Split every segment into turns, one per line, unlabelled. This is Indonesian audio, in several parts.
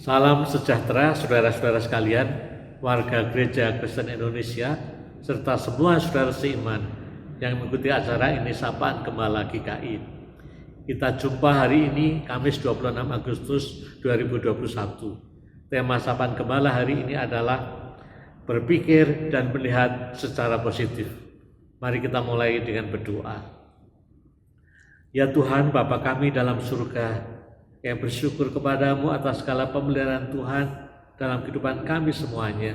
Salam sejahtera saudara-saudara sekalian, warga Gereja Kristen Indonesia, serta semua saudara seiman yang mengikuti acara ini Sapaan Gembala GKI. Kita jumpa hari ini Kamis 26 Agustus 2021. Tema Sapaan Gembala hari ini adalah berpikir dan melihat secara positif. Mari kita mulai dengan berdoa. Ya Tuhan, Bapa kami dalam surga, yang bersyukur kepadamu atas segala pemeliharaan Tuhan dalam kehidupan kami semuanya.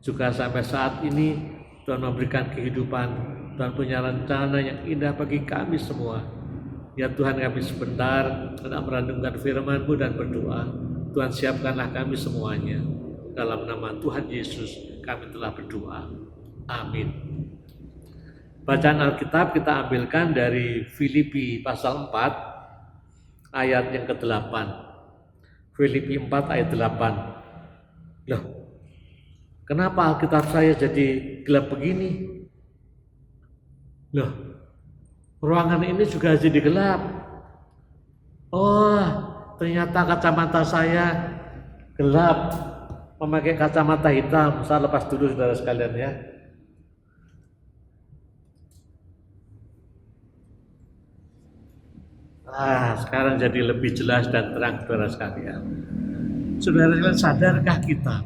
Juga sampai saat ini Tuhan memberikan kehidupan, Tuhan punya rencana yang indah bagi kami semua. Ya Tuhan, kami sebentar hendak merenungkan firman-Mu dan berdoa. Tuhan, siapkanlah kami semuanya. Dalam nama Tuhan Yesus kami telah berdoa. Amin. Bacaan Alkitab kita ambilkan dari Filipi pasal 4 ayat yang ke-8. Filipi 4 ayat 8. Loh, kenapa Alkitab saya jadi gelap begini? Loh, ruangan ini juga jadi gelap. Oh, ternyata kacamata saya gelap. Memakai kacamata hitam. Saya lepas dulu saudara sekalian ya. Sekarang jadi lebih jelas dan terang saudara sekalian. Saudara sekalian, sadarkah kita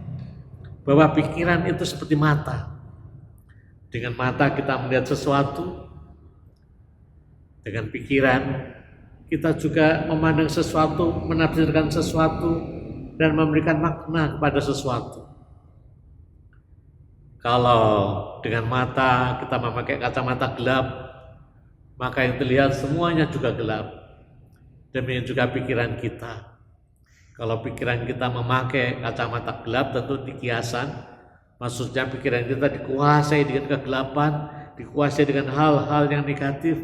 bahwa pikiran itu seperti mata? Dengan mata kita melihat sesuatu, dengan pikiran kita juga memandang sesuatu, menafsirkan sesuatu, dan memberikan makna kepada sesuatu. Kalau dengan mata kita memakai kacamata gelap, maka yang terlihat semuanya juga gelap. Demikian juga pikiran kita. Kalau pikiran kita memakai kacamata gelap, tentu dikiasan. Maksudnya pikiran kita dikuasai dengan kegelapan, dikuasai dengan hal-hal yang negatif.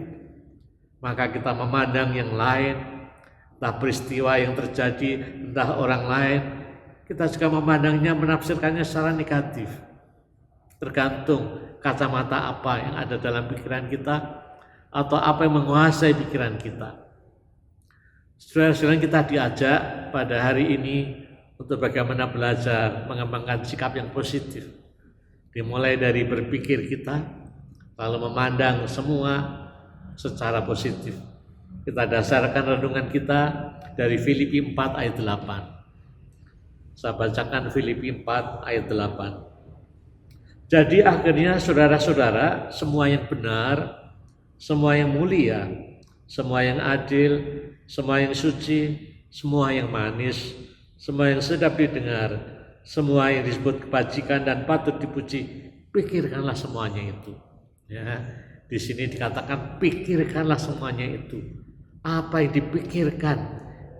Maka kita memandang yang lain, entah peristiwa yang terjadi, entah orang lain, kita juga memandangnya, menafsirkannya secara negatif. Tergantung kacamata apa yang ada dalam pikiran kita, atau apa yang menguasai pikiran kita. Saudara-saudara, kita diajak pada hari ini untuk bagaimana belajar mengembangkan sikap yang positif. Dimulai dari berpikir kita, lalu memandang semua secara positif. Kita dasarkan renungan kita dari Filipi 4 ayat 8. Saya bacakan Filipi 4 ayat 8. Jadi akhirnya saudara-saudara, semua yang benar, semua yang mulia, semua yang adil, semua yang suci, semua yang manis, semua yang sedap didengar, semua yang disebut kebajikan dan patut dipuji, pikirkanlah semuanya itu. Ya, di sini dikatakan pikirkanlah semuanya itu. Apa yang dipikirkan?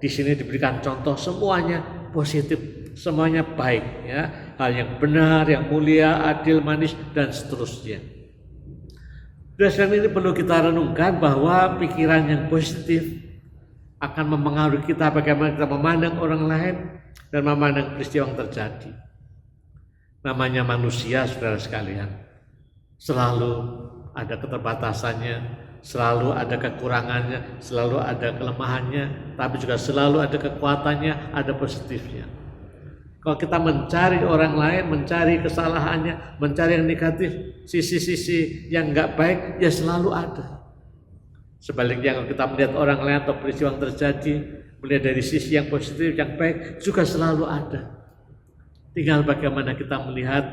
Di sini diberikan contoh semuanya positif, semuanya baik. Ya, hal yang benar, yang mulia, adil, manis dan seterusnya. Dan ini perlu kita renungkan bahwa pikiran yang positif akan mempengaruhi kita bagaimana kita memandang orang lain dan memandang peristiwa yang terjadi. Namanya manusia, saudara sekalian, selalu ada keterbatasannya, selalu ada kekurangannya, selalu ada kelemahannya, tapi juga selalu ada kekuatannya, ada positifnya. Kalau kita mencari orang lain, mencari kesalahannya, mencari yang negatif, sisi-sisi yang enggak baik, ya selalu ada. Sebaliknya kalau kita melihat orang lain atau peristiwa yang terjadi, melihat dari sisi yang positif, yang baik, juga selalu ada. Tinggal bagaimana kita melihat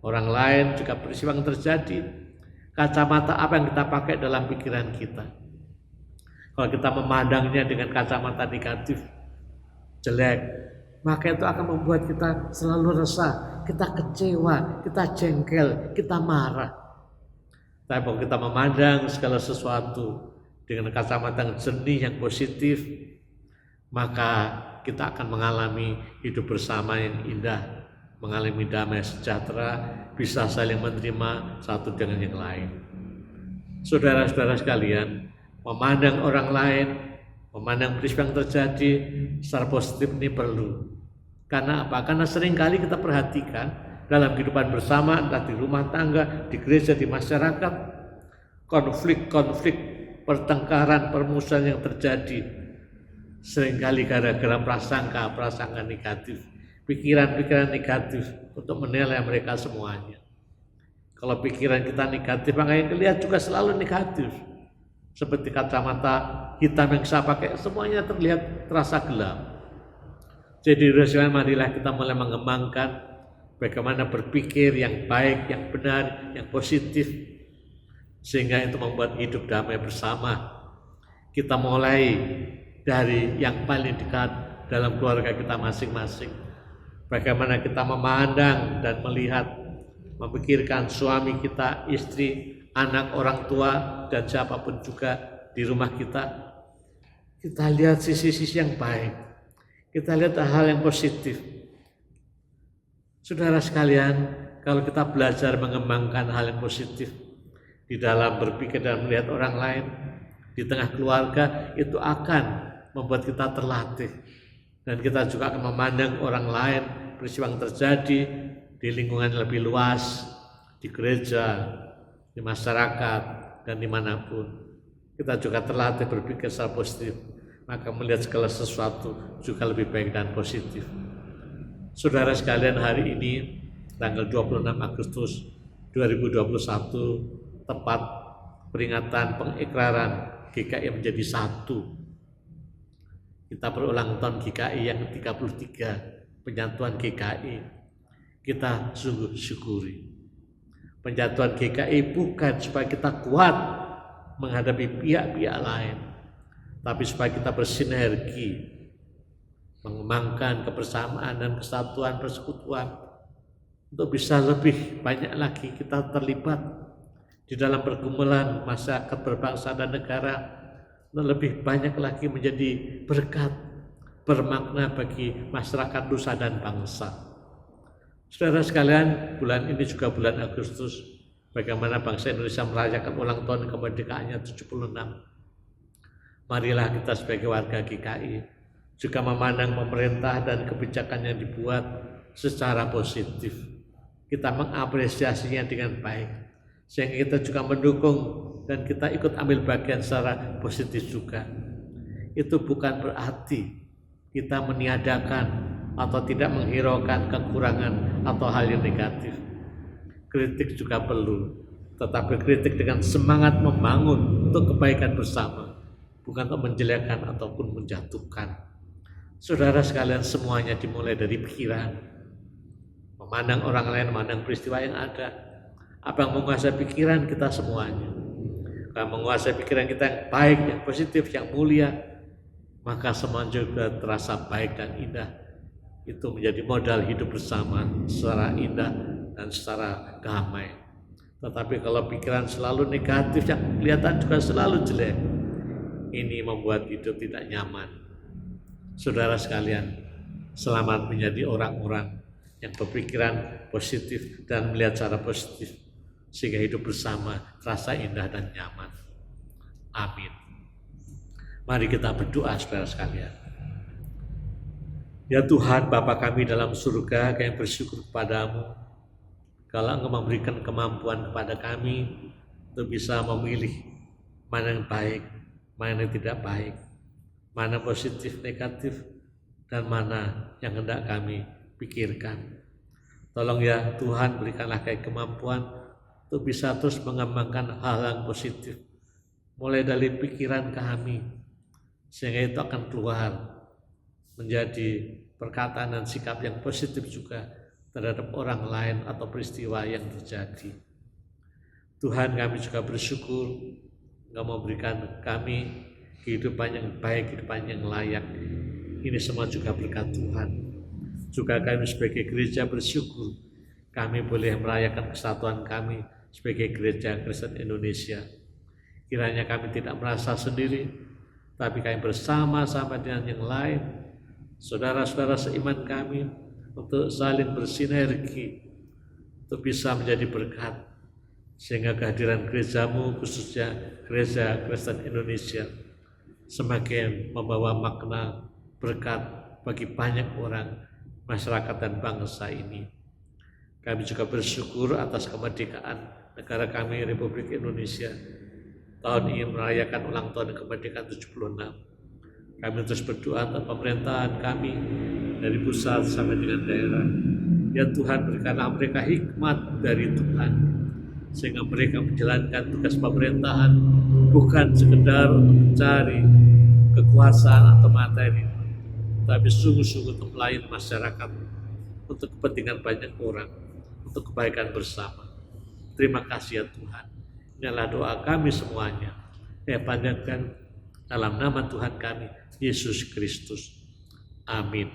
orang lain, juga peristiwa yang terjadi, kacamata apa yang kita pakai dalam pikiran kita. Kalau kita memandangnya dengan kacamata negatif, jelek, maka itu akan membuat kita selalu resah, kita kecewa, kita jengkel, kita marah. Tapi kalau kita memandang segala sesuatu dengan kacamata yang jernih, yang positif, maka kita akan mengalami hidup bersama yang indah, mengalami damai sejahtera, bisa saling menerima satu dengan yang lain. Saudara-saudara sekalian, memandang orang lain, memandang peristiwa yang terjadi secara positif ini perlu. Karena apa? Karena seringkali kita perhatikan dalam kehidupan bersama, entah di rumah tangga, di gereja, di masyarakat, konflik-konflik, pertengkaran, permusuhan yang terjadi seringkali gara-gara prasangka negatif, pikiran-pikiran negatif untuk menilai mereka semuanya. Kalau pikiran kita negatif, maka yang dilihat juga selalu negatif. Seperti kacamata hitam yang saya pakai, semuanya terasa gelap. Jadi marilah kita mulai mengembangkan bagaimana berpikir yang baik, yang benar, yang positif, sehingga itu membuat hidup damai bersama. Kita mulai dari yang paling dekat dalam keluarga kita masing-masing. Bagaimana kita memandang dan melihat, memikirkan suami kita, istri, anak, orang tua, dan siapapun juga di rumah kita. Kita lihat sisi-sisi yang baik, kita lihat hal yang positif. Saudara sekalian, kalau kita belajar mengembangkan hal yang positif di dalam berpikir dan melihat orang lain di tengah keluarga, itu akan membuat kita terlatih, dan kita juga akan memandang orang lain, peristiwa yang terjadi di lingkungan lebih luas, di gereja, di masyarakat, dan dimanapun. Kita juga terlatih berpikir secara positif, maka melihat segala sesuatu juga lebih baik dan positif. Saudara sekalian, hari ini tanggal 26 Agustus 2021, tepat peringatan pengikraran GKI menjadi satu. Kita berulang tahun GKI yang ke-33, penyatuan GKI. Kita sungguh syukuri. Penyatuan GKI bukan supaya kita kuat menghadapi pihak-pihak lain, tapi supaya kita bersinergi, mengembangkan kebersamaan dan kesatuan persekutuan, untuk bisa lebih banyak lagi kita terlibat di dalam pergumulan masyarakat berbangsa dan negara, dan lebih banyak lagi menjadi berkat, bermakna bagi masyarakat nusa dan bangsa. Saudara sekalian, bulan ini juga bulan Agustus, bagaimana bangsa Indonesia merayakan ulang tahun kemerdekaannya 76. Marilah kita sebagai warga GKI juga memandang pemerintah dan kebijakan yang dibuat secara positif. Kita mengapresiasinya dengan baik, sehingga kita juga mendukung dan kita ikut ambil bagian secara positif juga. Itu bukan berarti kita meniadakan atau tidak menghiraukan kekurangan atau hal yang negatif. Kritik juga perlu, tetapi kritik dengan semangat membangun untuk kebaikan bersama, bukan untuk menjelekkan ataupun menjatuhkan. Saudara sekalian, semuanya dimulai dari pikiran. Memandang orang lain, memandang peristiwa yang ada. Apa yang menguasai pikiran kita semuanya. Kalau menguasai pikiran kita yang baik, yang positif, yang mulia, maka semua juga terasa baik dan indah. Itu menjadi modal hidup bersama secara indah dan secara damai. Tetapi kalau pikiran selalu negatif, yang kelihatan juga selalu jelek, ini membuat hidup tidak nyaman. Saudara sekalian, selamat menjadi orang-orang yang berpikiran positif dan melihat secara positif, sehingga hidup bersama terasa indah dan nyaman. Amin. Mari kita berdoa, saudara sekalian. Ya Tuhan, Bapa kami dalam surga, kami bersyukur kepadamu kalau Engkau memberikan kemampuan kepada kami untuk bisa memilih mana yang baik, mana yang tidak baik, mana positif, negatif, dan mana yang hendak kami pikirkan. Tolong ya Tuhan, berikanlah kami kemampuan untuk bisa terus mengembangkan hal yang positif, mulai dari pikiran kami, sehingga itu akan keluar menjadi perkataan dan sikap yang positif juga terhadap orang lain atau peristiwa yang terjadi. Tuhan, kami juga bersyukur Engkau memberikan kami kehidupan yang baik, kehidupan yang layak. Ini semua juga berkat Tuhan. Juga kami sebagai gereja bersyukur kami boleh merayakan kesatuan kami sebagai gereja Kristen Indonesia. Kiranya kami tidak merasa sendiri, tapi kami bersama-sama dengan yang lain, saudara-saudara seiman kami, untuk saling bersinergi, untuk bisa menjadi berkat, sehingga kehadiran gerejamu, khususnya Gereja Kristen Indonesia, semakin membawa makna berkat bagi banyak orang, masyarakat dan bangsa ini. Kami juga bersyukur atas kemerdekaan negara kami, Republik Indonesia. Tahun ini merayakan ulang tahun kemerdekaan 76. Kami terus berdoa untuk pemerintahan kami, dari pusat sampai dengan daerah. Ya Tuhan, berikanlah mereka hikmat dari Tuhan, sehingga mereka menjalankan tugas pemerintahan bukan sekedar untuk mencari kekuasaan atau materi, tapi sungguh-sungguh untuk melayani masyarakat, untuk kepentingan banyak orang, untuk kebaikan bersama. Terima kasih ya Tuhan. Inilah doa kami semuanya. Panjatkan dalam nama Tuhan kami, Yesus Kristus. Amin.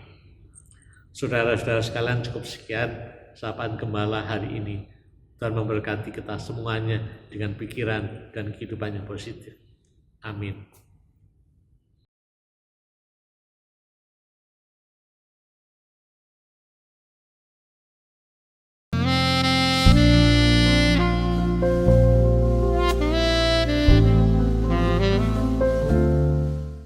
Saudara-saudara sekalian, cukup sekian sapaan gembala hari ini. Tuhan memberkati kita semuanya dengan pikiran dan kehidupan yang positif. Amin.